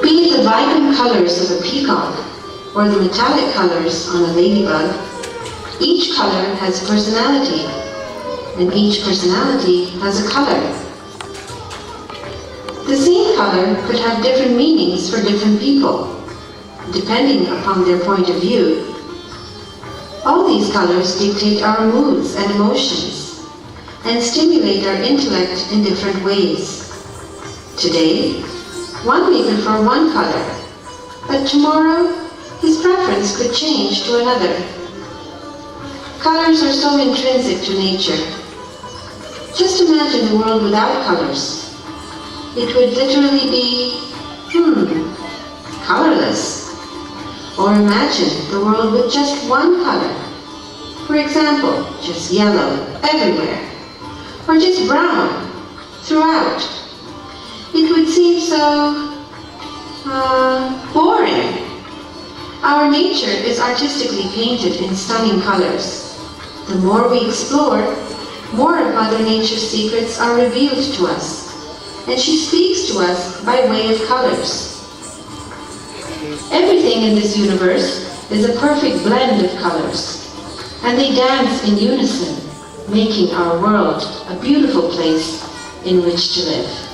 Be it the vibrant colors of a peacock or the metallic colors on a ladybug, each color has personality, and each personality has a color. The same color could have different meanings for different people, depending upon their point of view. All these colors dictate our moods and emotions, and stimulate our intellect in different ways. Today, one may prefer one color, but tomorrow his preference could change to another. Colors are so intrinsic to nature. Just imagine the world without colors. It would literally be, colorless. Or imagine the world with just one color. For example, just yellow everywhere. Or just brown throughout. It would seem so boring. Our nature is artistically painted in stunning colors. The more we explore, more of Mother Nature's secrets are revealed to us, and she speaks to us by way of colors. Everything in this universe is a perfect blend of colors, and they dance in unison, making our world a beautiful place in which to live.